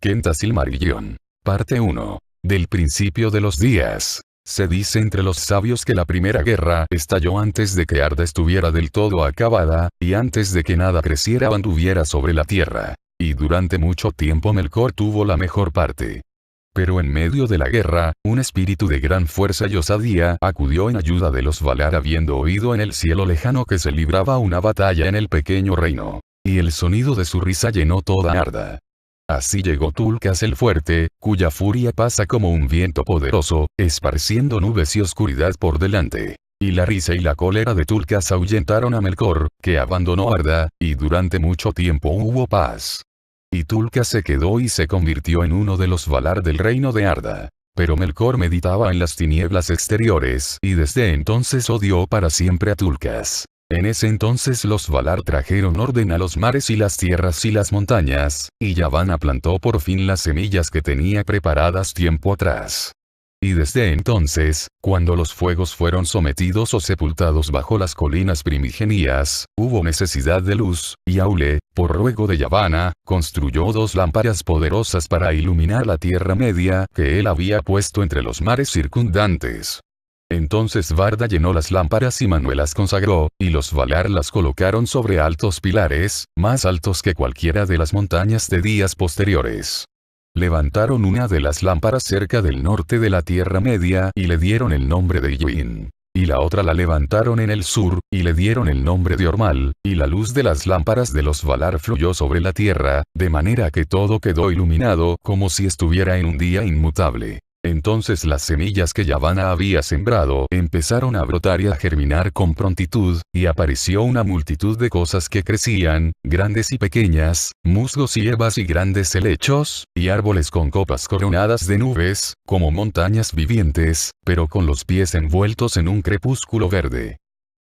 Kenta Silmarillion. Parte 1. Del principio de los días. Se dice entre los sabios que la primera guerra estalló antes de que Arda estuviera del todo acabada, y antes de que nada creciera o anduviera sobre la tierra. Y durante mucho tiempo Melkor tuvo la mejor parte. Pero en medio de la guerra, un espíritu de gran fuerza y osadía acudió en ayuda de los Valar habiendo oído en el cielo lejano que se libraba una batalla en el pequeño reino. Y el sonido de su risa llenó toda Arda. Así llegó Tulkas el Fuerte, cuya furia pasa como un viento poderoso, esparciendo nubes y oscuridad por delante. Y la risa y la cólera de Tulkas ahuyentaron a Melkor, que abandonó Arda, y durante mucho tiempo hubo paz. Y Tulkas se quedó y se convirtió en uno de los Valar del reino de Arda. Pero Melkor meditaba en las tinieblas exteriores, y desde entonces odió para siempre a Tulkas. En ese entonces los Valar trajeron orden a los mares y las tierras y las montañas, y Yavanna plantó por fin las semillas que tenía preparadas tiempo atrás. Y desde entonces, cuando los fuegos fueron sometidos o sepultados bajo las colinas primigenias, hubo necesidad de luz, y Aule, por ruego de Yavanna, construyó 2 lámparas poderosas para iluminar la Tierra Media que él había puesto entre los mares circundantes. Entonces Varda llenó las lámparas y Manwë las consagró, y los Valar las colocaron sobre altos pilares, más altos que cualquiera de las montañas de días posteriores. Levantaron una de las lámparas cerca del norte de la Tierra Media y le dieron el nombre de Illuin. Y la otra la levantaron en el sur, y le dieron el nombre de Ormal, y la luz de las lámparas de los Valar fluyó sobre la tierra, de manera que todo quedó iluminado como si estuviera en un día inmutable. Entonces las semillas que Yavanna había sembrado empezaron a brotar y a germinar con prontitud, y apareció una multitud de cosas que crecían, grandes y pequeñas, musgos y hierbas y grandes helechos, y árboles con copas coronadas de nubes, como montañas vivientes, pero con los pies envueltos en un crepúsculo verde.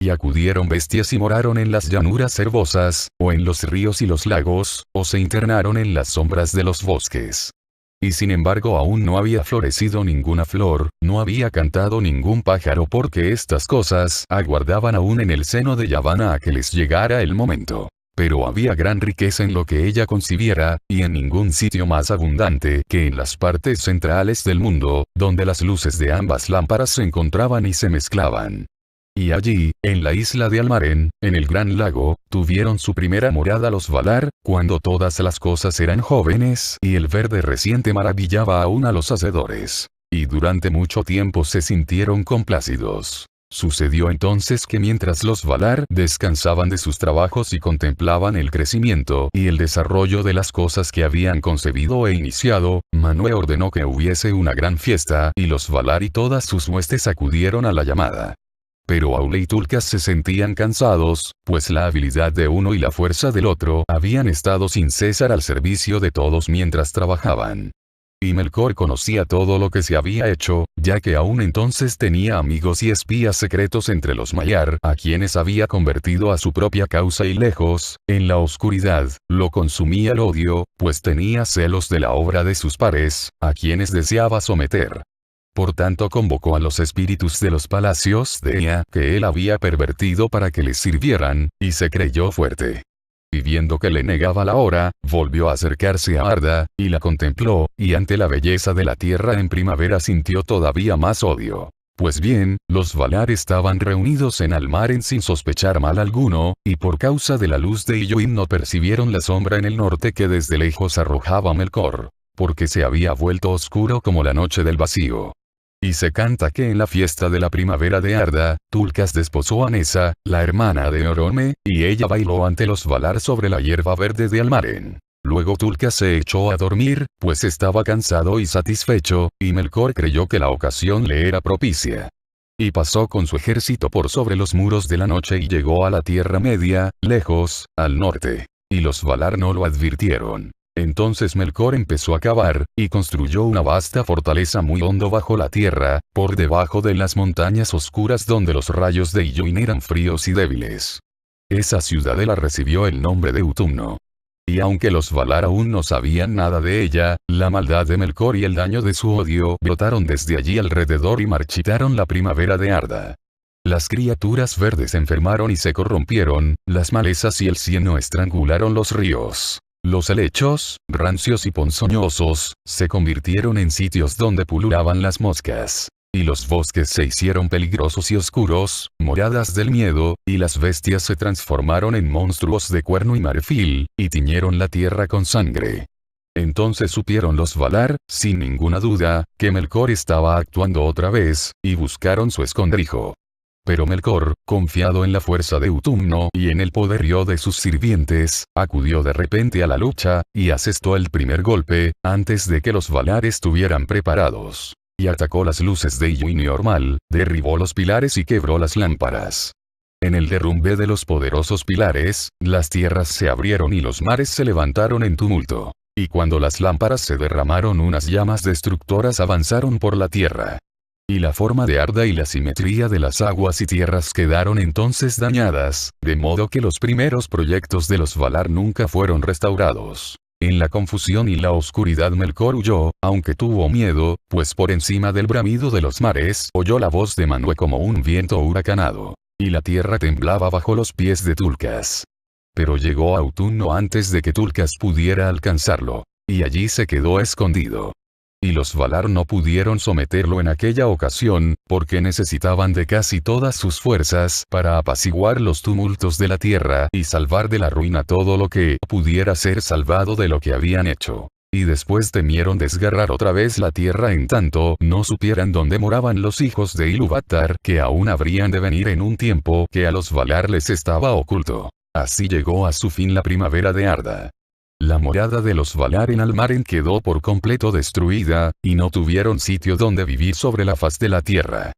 Y acudieron bestias y moraron en las llanuras herbosas, o en los ríos y los lagos, o se internaron en las sombras de los bosques. Y sin embargo aún no había florecido ninguna flor, no había cantado ningún pájaro porque estas cosas aguardaban aún en el seno de Yavanna a que les llegara el momento. Pero había gran riqueza en lo que ella concibiera, y en ningún sitio más abundante que en las partes centrales del mundo, donde las luces de ambas lámparas se encontraban y se mezclaban. Y allí, en la isla de Almaren, en el gran lago, tuvieron su primera morada los Valar, cuando todas las cosas eran jóvenes y el verde reciente maravillaba aún a los hacedores. Y durante mucho tiempo se sintieron complacidos. Sucedió entonces que mientras los Valar descansaban de sus trabajos y contemplaban el crecimiento y el desarrollo de las cosas que habían concebido e iniciado, Manwë ordenó que hubiese una gran fiesta y los Valar y todas sus huestes acudieron a la llamada. Pero Aule y Tulkas se sentían cansados, pues la habilidad de uno y la fuerza del otro habían estado sin cesar al servicio de todos mientras trabajaban. Y Melkor conocía todo lo que se había hecho, ya que aún entonces tenía amigos y espías secretos entre los Maiar, a quienes había convertido a su propia causa y lejos, en la oscuridad, lo consumía el odio, pues tenía celos de la obra de sus pares, a quienes deseaba someter. Por tanto convocó a los espíritus de los palacios de Ea que él había pervertido para que les sirvieran, y se creyó fuerte. Y viendo que le negaba la hora, volvió a acercarse a Arda, y la contempló, y ante la belleza de la tierra en primavera sintió todavía más odio. Pues bien, los Valar estaban reunidos en Almaren sin sospechar mal alguno, y por causa de la luz de Illuin no percibieron la sombra en el norte que desde lejos arrojaba Melkor, porque se había vuelto oscuro como la noche del vacío. Y se canta que en la fiesta de la primavera de Arda, Tulkas desposó a Nessa, la hermana de Orome, y ella bailó ante los Valar sobre la hierba verde de Almaren. Luego Tulkas se echó a dormir, pues estaba cansado y satisfecho, y Melkor creyó que la ocasión le era propicia. Y pasó con su ejército por sobre los muros de la noche y llegó a la Tierra Media, lejos, al norte. Y los Valar no lo advirtieron. Entonces Melkor empezó a cavar, y construyó una vasta fortaleza muy hondo bajo la tierra, por debajo de las montañas oscuras donde los rayos de Illuin eran fríos y débiles. Esa ciudadela recibió el nombre de Utumno. Y aunque los Valar aún no sabían nada de ella, la maldad de Melkor y el daño de su odio brotaron desde allí alrededor y marchitaron la primavera de Arda. Las criaturas verdes enfermaron y se corrompieron, las malezas y el cieno estrangularon los ríos. Los helechos, rancios y ponzoñosos, se convirtieron en sitios donde pululaban las moscas. Y los bosques se hicieron peligrosos y oscuros, moradas del miedo, y las bestias se transformaron en monstruos de cuerno y marfil, y tiñeron la tierra con sangre. Entonces supieron los Valar, sin ninguna duda, que Melkor estaba actuando otra vez, y buscaron su escondrijo. Pero Melkor, confiado en la fuerza de Utumno y en el poderío de sus sirvientes, acudió de repente a la lucha, y asestó el primer golpe, antes de que los Valar estuvieran preparados. Y atacó las luces de Illuin y Ormal, derribó los pilares y quebró las lámparas. En el derrumbe de los poderosos pilares, las tierras se abrieron y los mares se levantaron en tumulto. Y cuando las lámparas se derramaron, unas llamas destructoras avanzaron por la tierra. Y la forma de Arda y la simetría de las aguas y tierras quedaron entonces dañadas, de modo que los primeros proyectos de los Valar nunca fueron restaurados. En la confusión y la oscuridad Melkor huyó, aunque tuvo miedo, pues por encima del bramido de los mares oyó la voz de Manwë como un viento huracanado. Y la tierra temblaba bajo los pies de Tulkas. Pero llegó a Utumno antes de que Tulkas pudiera alcanzarlo. Y allí se quedó escondido. Y los Valar no pudieron someterlo en aquella ocasión, porque necesitaban de casi todas sus fuerzas para apaciguar los tumultos de la tierra y salvar de la ruina todo lo que pudiera ser salvado de lo que habían hecho. Y después temieron desgarrar otra vez la tierra en tanto no supieran dónde moraban los hijos de Ilúvatar, que aún habrían de venir en un tiempo que a los Valar les estaba oculto. Así llegó a su fin la primavera de Arda. La morada de los Valar en Almaren quedó por completo destruida, y no tuvieron sitio donde vivir sobre la faz de la tierra.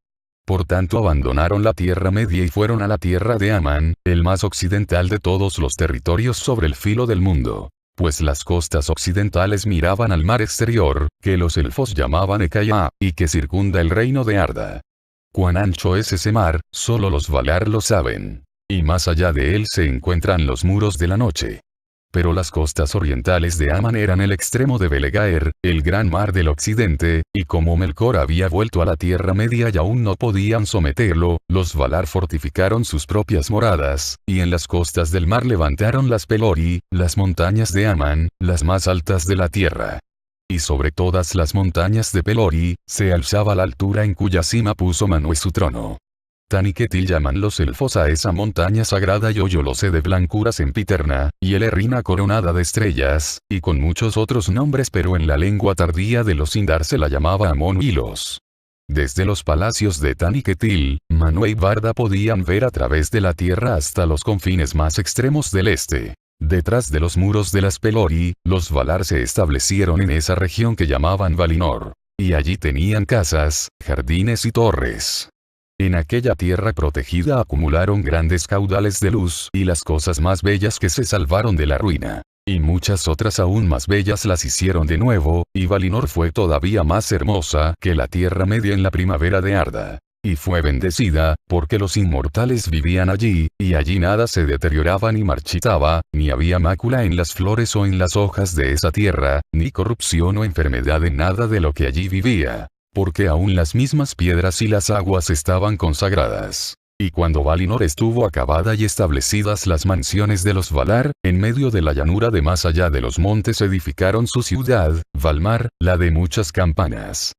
Por tanto abandonaron la Tierra Media y fueron a la tierra de Aman, el más occidental de todos los territorios sobre el filo del mundo. Pues las costas occidentales miraban al mar exterior, que los elfos llamaban Ekaya, y que circunda el reino de Arda. Cuán ancho es ese mar, solo los Valar lo saben. Y más allá de él se encuentran los muros de la noche. Pero las costas orientales de Aman eran el extremo de Belegaer, el gran mar del occidente, y como Melkor había vuelto a la Tierra Media y aún no podían someterlo, los Valar fortificaron sus propias moradas, y en las costas del mar levantaron las Pelori, las montañas de Aman, las más altas de la tierra. Y sobre todas las montañas de Pelori, se alzaba la altura en cuya cima puso Manwë su trono. Taniquetil llaman los elfos a esa montaña sagrada y Hoyo lo sé de blancura sempiterna, y el Errina coronada de estrellas, y con muchos otros nombres, pero en la lengua tardía de los Sindar se la llamaba Amon Hilos. Desde los palacios de Taniquetil, Manwë y Barda podían ver a través de la tierra hasta los confines más extremos del este. Detrás de los muros de las Pelori, los Valar se establecieron en esa región que llamaban Valinor. Y allí tenían casas, jardines y torres. En aquella tierra protegida acumularon grandes caudales de luz y las cosas más bellas que se salvaron de la ruina. Y muchas otras aún más bellas las hicieron de nuevo, y Valinor fue todavía más hermosa que la Tierra Media en la primavera de Arda. Y fue bendecida, porque los inmortales vivían allí, y allí nada se deterioraba ni marchitaba, ni había mácula en las flores o en las hojas de esa tierra, ni corrupción o enfermedad en nada de lo que allí vivía. Porque aún las mismas piedras y las aguas estaban consagradas. Y cuando Valinor estuvo acabada y establecidas las mansiones de los Valar, en medio de la llanura de más allá de los montes edificaron su ciudad, Valmar, la de muchas campanas.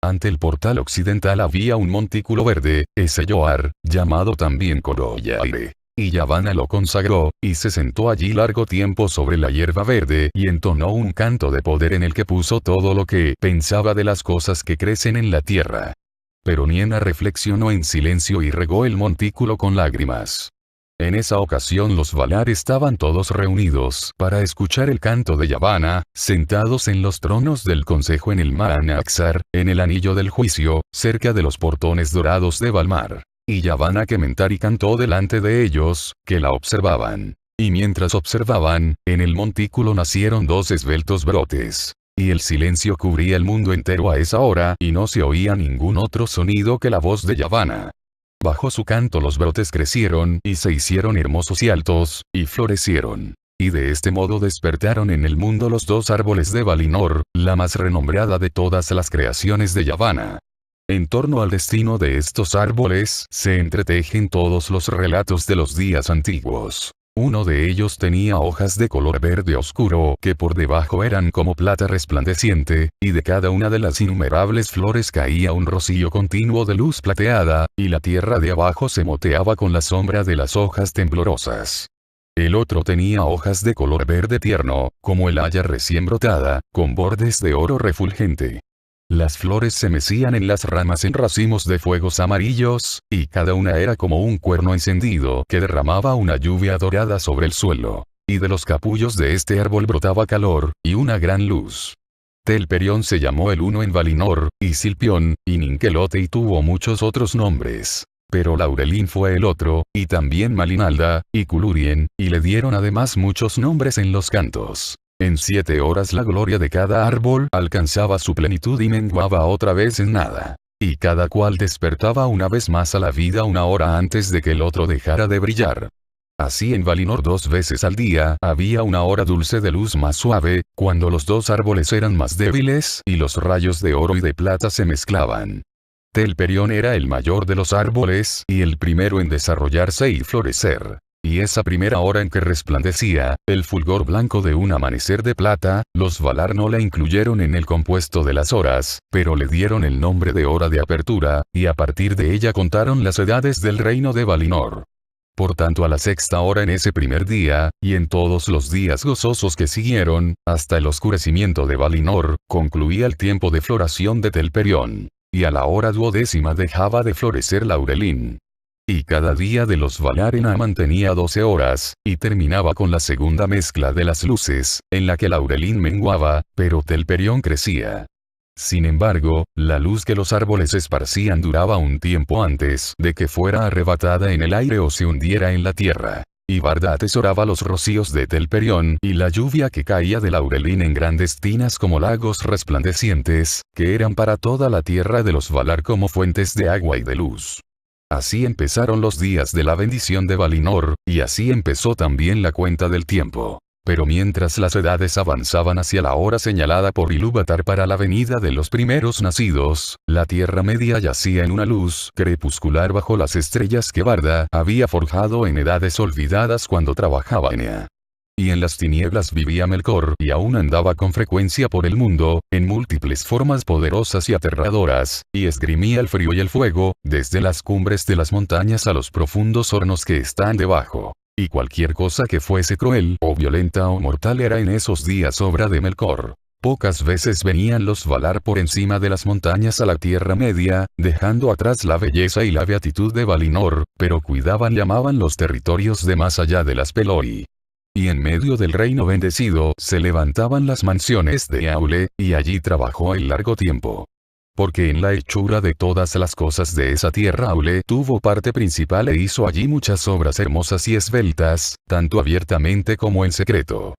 Ante el portal occidental había un montículo verde, ese Yoar, llamado también Coroyaire. Y Yavanna lo consagró, y se sentó allí largo tiempo sobre la hierba verde y entonó un canto de poder en el que puso todo lo que pensaba de las cosas que crecen en la tierra. Pero Niena reflexionó en silencio y regó el montículo con lágrimas. En esa ocasión los Valar estaban todos reunidos para escuchar el canto de Yavanna, sentados en los tronos del consejo en el Manaxar, en el anillo del juicio, cerca de los portones dorados de Valmar. Y Yavanna Kementari cantó delante de ellos, que la observaban. Y mientras observaban, en el montículo nacieron 2 esbeltos brotes. Y el silencio cubría el mundo entero a esa hora y no se oía ningún otro sonido que la voz de Yavanna. Bajo su canto los brotes crecieron y se hicieron hermosos y altos, y florecieron. Y de este modo despertaron en el mundo los 2 árboles de Valinor, la más renombrada de todas las creaciones de Yavanna. En torno al destino de estos árboles se entretejen todos los relatos de los días antiguos. Uno de ellos tenía hojas de color verde oscuro que por debajo eran como plata resplandeciente, y de cada una de las innumerables flores caía un rocío continuo de luz plateada, y la tierra de abajo se moteaba con la sombra de las hojas temblorosas. El otro tenía hojas de color verde tierno, como el haya recién brotada, con bordes de oro refulgente. Las flores se mecían en las ramas en racimos de fuegos amarillos, y cada una era como un cuerno encendido que derramaba una lluvia dorada sobre el suelo. Y de los capullos de este árbol brotaba calor, y una gran luz. Telperión se llamó el uno en Valinor, y Silpión, y Ninkelote y tuvo muchos otros nombres. Pero Laurelin fue el otro, y también Malinalda, y Culurien, y le dieron además muchos nombres en los cantos. En 7 horas la gloria de cada árbol alcanzaba su plenitud y menguaba otra vez en nada. Y cada cual despertaba una vez más a la vida una hora antes de que el otro dejara de brillar. Así en Valinor 2 veces al día había una hora dulce de luz más suave, cuando los dos árboles eran más débiles y los rayos de oro y de plata se mezclaban. Telperión era el mayor de los árboles y el primero en desarrollarse y florecer. Y esa primera hora en que resplandecía, el fulgor blanco de un amanecer de plata, los Valar no la incluyeron en el compuesto de las horas, pero le dieron el nombre de hora de apertura, y a partir de ella contaron las edades del reino de Valinor. Por tanto a la 6ª hora en ese primer día, y en todos los días gozosos que siguieron, hasta el oscurecimiento de Valinor, concluía el tiempo de floración de Telperión. Y a la hora 12ª dejaba de florecer Laurelin. Y cada día de los Valar en Aman tenía 12 horas, y terminaba con la segunda mezcla de las luces, en la que Laurelin menguaba, pero Telperión crecía. Sin embargo, la luz que los árboles esparcían duraba un tiempo antes de que fuera arrebatada en el aire o se hundiera en la tierra. Y Barda atesoraba los rocíos de Telperión y la lluvia que caía de Laurelin en grandes tinas como lagos resplandecientes, que eran para toda la tierra de los Valar como fuentes de agua y de luz. Así empezaron los días de la bendición de Valinor, y así empezó también la cuenta del tiempo. Pero mientras las edades avanzaban hacia la hora señalada por Ilúvatar para la venida de los primeros nacidos, la Tierra Media yacía en una luz crepuscular bajo las estrellas que Barda había forjado en edades olvidadas cuando trabajaba en ella. Y en las tinieblas vivía Melkor y aún andaba con frecuencia por el mundo, en múltiples formas poderosas y aterradoras, y esgrimía el frío y el fuego, desde las cumbres de las montañas a los profundos hornos que están debajo. Y cualquier cosa que fuese cruel, o violenta o mortal era en esos días obra de Melkor. Pocas veces venían los Valar por encima de las montañas a la Tierra Media, dejando atrás la belleza y la beatitud de Valinor, pero cuidaban y amaban los territorios de más allá de las Pelori. Y en medio del reino bendecido se levantaban las mansiones de Aule, y allí trabajó el largo tiempo. Porque en la hechura de todas las cosas de esa tierra Aule tuvo parte principal e hizo allí muchas obras hermosas y esbeltas, tanto abiertamente como en secreto.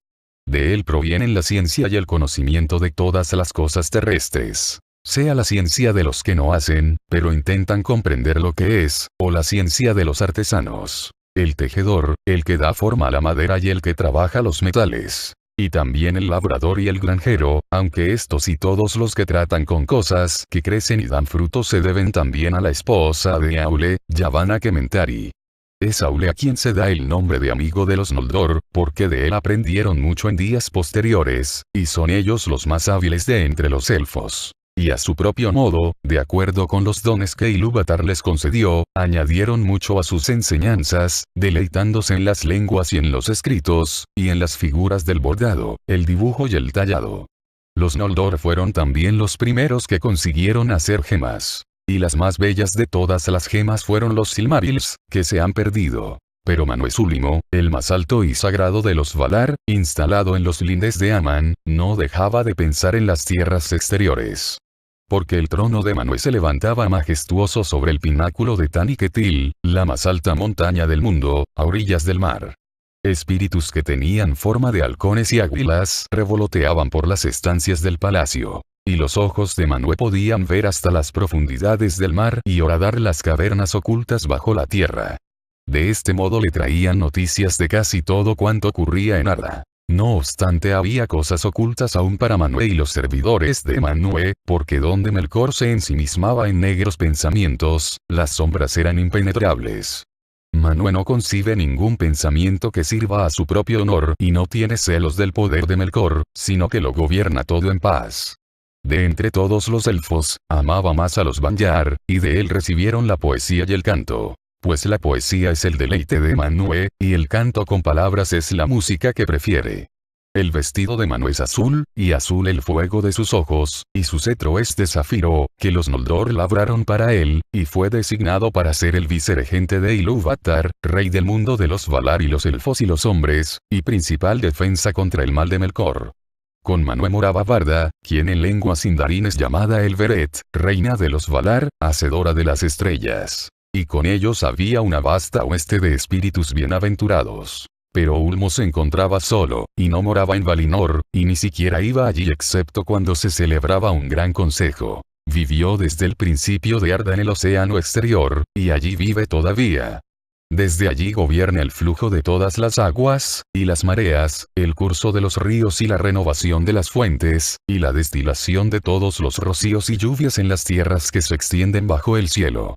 De él provienen la ciencia y el conocimiento de todas las cosas terrestres. Sea la ciencia de los que no hacen, pero intentan comprender lo que es, o la ciencia de los artesanos. El tejedor, el que da forma a la madera y el que trabaja los metales. Y también el labrador y el granjero, aunque estos y todos los que tratan con cosas que crecen y dan frutos se deben también a la esposa de Aule, Yavanna Kementari. Es Aule a quien se da el nombre de amigo de los Noldor, porque de él aprendieron mucho en días posteriores, y son ellos los más hábiles de entre los elfos. Y a su propio modo, de acuerdo con los dones que Ilúvatar les concedió, añadieron mucho a sus enseñanzas, deleitándose en las lenguas y en los escritos, y en las figuras del bordado, el dibujo y el tallado. Los Noldor fueron también los primeros que consiguieron hacer gemas. Y las más bellas de todas las gemas fueron los Silmarils, que se han perdido. Pero Manuesúlimo, el más alto y sagrado de los Valar, instalado en los lindes de Aman, no dejaba de pensar en las tierras exteriores. Porque el trono de Manwë se levantaba majestuoso sobre el pináculo de Taniquetil, la más alta montaña del mundo, a orillas del mar. Espíritus que tenían forma de halcones y águilas revoloteaban por las estancias del palacio. Y los ojos de Manwë podían ver hasta las profundidades del mar y horadar las cavernas ocultas bajo la tierra. De este modo le traían noticias de casi todo cuanto ocurría en Arda. No obstante había cosas ocultas aún para Manwë y los servidores de Manwë, porque donde Melkor se ensimismaba en negros pensamientos, las sombras eran impenetrables. Manwë no concibe ningún pensamiento que sirva a su propio honor y no tiene celos del poder de Melkor, sino que lo gobierna todo en paz. De entre todos los elfos, amaba más a los Vanyar, y de él recibieron la poesía y el canto. Pues la poesía es el deleite de Manwë, y el canto con palabras es la música que prefiere. El vestido de Manwë es azul, y azul el fuego de sus ojos, y su cetro es de zafiro, que los Noldor labraron para él, y fue designado para ser el vicerregente de Ilúvatar, rey del mundo de los Valar y los elfos y los hombres, y principal defensa contra el mal de Melkor. Con Manwë moraba Varda, quien en lengua sindarin es llamada Elbereth, reina de los Valar, hacedora de las estrellas. Y con ellos había una vasta hueste de espíritus bienaventurados. Pero Ulmo se encontraba solo, y no moraba en Valinor, y ni siquiera iba allí excepto cuando se celebraba un gran consejo. Vivió desde el principio de Arda en el océano exterior, y allí vive todavía. Desde allí gobierna el flujo de todas las aguas, y las mareas, el curso de los ríos y la renovación de las fuentes, y la destilación de todos los rocíos y lluvias en las tierras que se extienden bajo el cielo.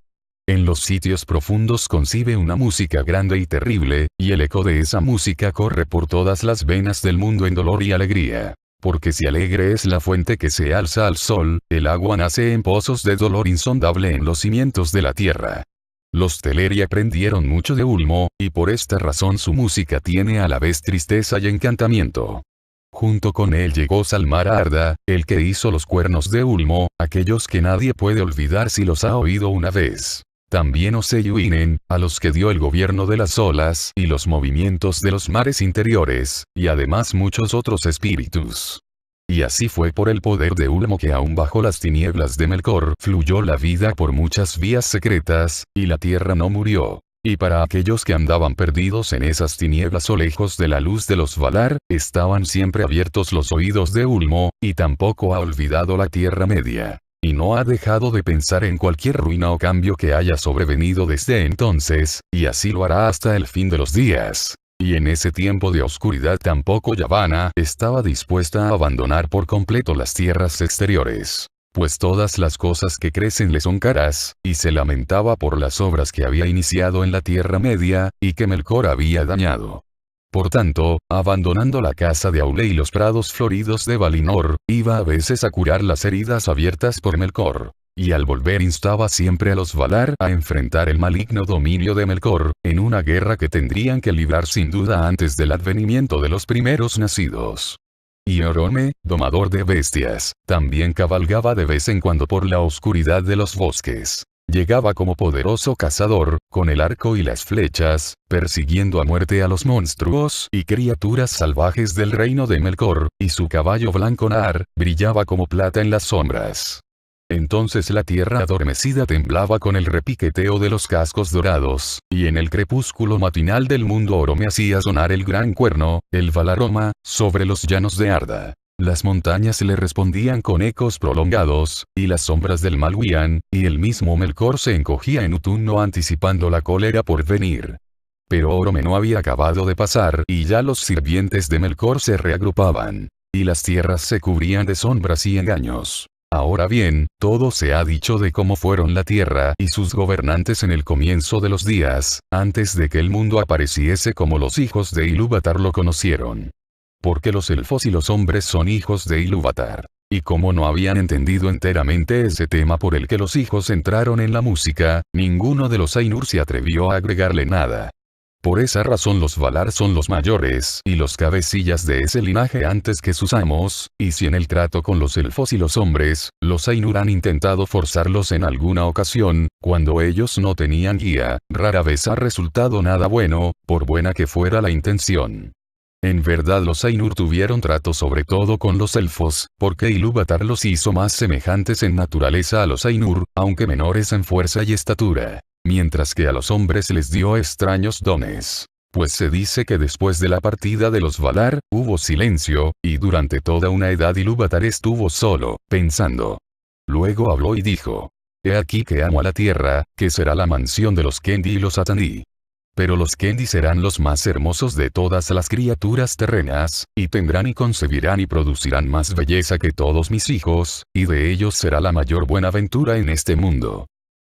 En los sitios profundos concibe una música grande y terrible, y el eco de esa música corre por todas las venas del mundo en dolor y alegría. Porque si alegre es la fuente que se alza al sol, el agua nace en pozos de dolor insondable en los cimientos de la tierra. Los Teleri aprendieron mucho de Ulmo, y por esta razón su música tiene a la vez tristeza y encantamiento. Junto con él llegó Salmar a Arda, el que hizo los cuernos de Ulmo, aquellos que nadie puede olvidar si los ha oído una vez. También Oseyuinen, a los que dio el gobierno de las olas y los movimientos de los mares interiores, y además muchos otros espíritus. Y así fue por el poder de Ulmo que aún bajo las tinieblas de Melkor fluyó la vida por muchas vías secretas, y la tierra no murió. Y para aquellos que andaban perdidos en esas tinieblas o lejos de la luz de los Valar, estaban siempre abiertos los oídos de Ulmo, y tampoco ha olvidado la Tierra Media. Y no ha dejado de pensar en cualquier ruina o cambio que haya sobrevenido desde entonces, y así lo hará hasta el fin de los días. Y en ese tiempo de oscuridad tampoco Yavanna estaba dispuesta a abandonar por completo las tierras exteriores. Pues todas las cosas que crecen le son caras, y se lamentaba por las obras que había iniciado en la Tierra Media, y que Melkor había dañado. Por tanto, abandonando la casa de Aule y los prados floridos de Valinor, iba a veces a curar las heridas abiertas por Melkor. Y al volver instaba siempre a los Valar a enfrentar el maligno dominio de Melkor, en una guerra que tendrían que librar sin duda antes del advenimiento de los primeros nacidos. Y Orome, domador de bestias, también cabalgaba de vez en cuando por la oscuridad de los bosques. Llegaba como poderoso cazador, con el arco y las flechas, persiguiendo a muerte a los monstruos y criaturas salvajes del reino de Melkor, y su caballo blanco Nar, brillaba como plata en las sombras. Entonces la tierra adormecida temblaba con el repiqueteo de los cascos dorados, y en el crepúsculo matinal del mundo Orome hacía sonar el gran cuerno, el Valaroma, sobre los llanos de Arda. Las montañas le respondían con ecos prolongados, y las sombras del mal huían, y el mismo Melkor se encogía en Utunno anticipando la cólera por venir. Pero Orome no había acabado de pasar y ya los sirvientes de Melkor se reagrupaban, y las tierras se cubrían de sombras y engaños. Ahora bien, todo se ha dicho de cómo fueron la tierra y sus gobernantes en el comienzo de los días, antes de que el mundo apareciese como los hijos de Ilúvatar lo conocieron. Porque los elfos y los hombres son hijos de Ilúvatar. Y como no habían entendido enteramente ese tema por el que los hijos entraron en la música, ninguno de los Ainur se atrevió a agregarle nada. Por esa razón los Valar son los mayores y los cabecillas de ese linaje antes que sus amos, y si en el trato con los elfos y los hombres, los Ainur han intentado forzarlos en alguna ocasión, cuando ellos no tenían guía, rara vez ha resultado nada bueno, por buena que fuera la intención. En verdad los Ainur tuvieron trato sobre todo con los elfos, porque Ilúvatar los hizo más semejantes en naturaleza a los Ainur, aunque menores en fuerza y estatura. Mientras que a los hombres les dio extraños dones. Pues se dice que después de la partida de los Valar, hubo silencio, y durante toda una edad Ilúvatar estuvo solo, pensando. Luego habló y dijo. He aquí que amo a la tierra, que será la mansión de los Kendi y los Atani. Pero los Kendi serán los más hermosos de todas las criaturas terrenas, y tendrán y concebirán y producirán más belleza que todos mis hijos, y de ellos será la mayor buenaventura en este mundo.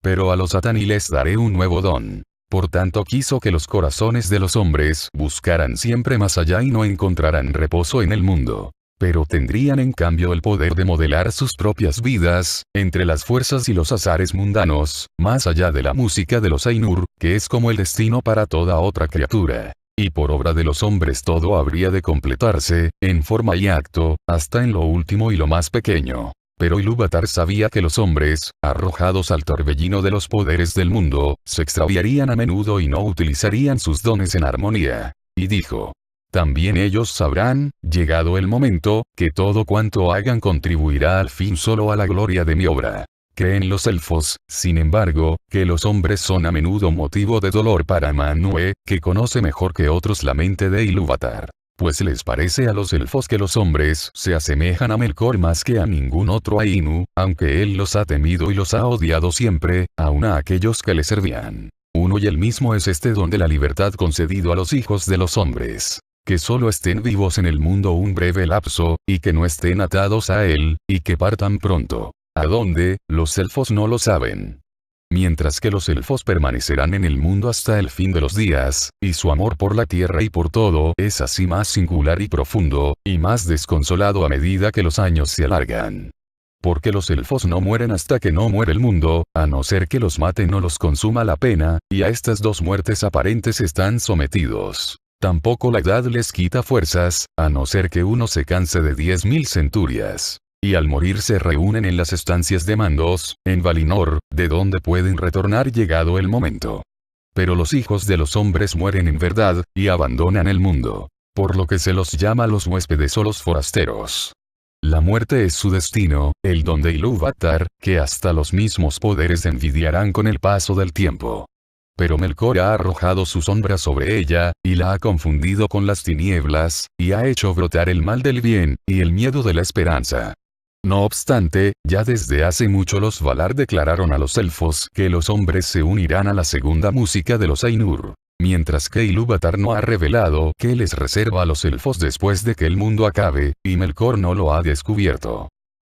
Pero a los Atani les daré un nuevo don. Por tanto quiso que los corazones de los hombres buscaran siempre más allá y no encontraran reposo en el mundo. Pero tendrían en cambio el poder de modelar sus propias vidas, entre las fuerzas y los azares mundanos, más allá de la música de los Ainur, que es como el destino para toda otra criatura. Y por obra de los hombres todo habría de completarse, en forma y acto, hasta en lo último y lo más pequeño. Pero Ilúvatar sabía que los hombres, arrojados al torbellino de los poderes del mundo, se extraviarían a menudo y no utilizarían sus dones en armonía. Y dijo: también ellos sabrán, llegado el momento, que todo cuanto hagan contribuirá al fin solo a la gloria de mi obra. Creen los elfos, sin embargo, que los hombres son a menudo motivo de dolor para Manwë, que conoce mejor que otros la mente de Ilúvatar. Pues les parece a los elfos que los hombres se asemejan a Melkor más que a ningún otro Ainu, aunque él los ha temido y los ha odiado siempre, aun a aquellos que le servían. Uno y el mismo es este don de la libertad concedido a los hijos de los hombres. Que solo estén vivos en el mundo un breve lapso, y que no estén atados a él, y que partan pronto. ¿A dónde? Los elfos no lo saben. Mientras que los elfos permanecerán en el mundo hasta el fin de los días, y su amor por la tierra y por todo es así más singular y profundo, y más desconsolado a medida que los años se alargan. Porque los elfos no mueren hasta que no muere el mundo, a no ser que los maten o los consuma la pena, y a estas dos muertes aparentes están sometidos. Tampoco la edad les quita fuerzas, a no ser que uno se canse de 10.000 centurias. Y al morir se reúnen en las estancias de Mandos, en Valinor, de donde pueden retornar llegado el momento. Pero los hijos de los hombres mueren en verdad, y abandonan el mundo. Por lo que se los llama los huéspedes o los forasteros. La muerte es su destino, el don de Ilúvatar, que hasta los mismos poderes envidiarán con el paso del tiempo. Pero Melkor ha arrojado su sombra sobre ella, y la ha confundido con las tinieblas, y ha hecho brotar el mal del bien, y el miedo de la esperanza. No obstante, ya desde hace mucho los Valar declararon a los elfos que los hombres se unirán a la segunda música de los Ainur. Mientras que Ilúvatar no ha revelado qué les reserva a los elfos después de que el mundo acabe, y Melkor no lo ha descubierto.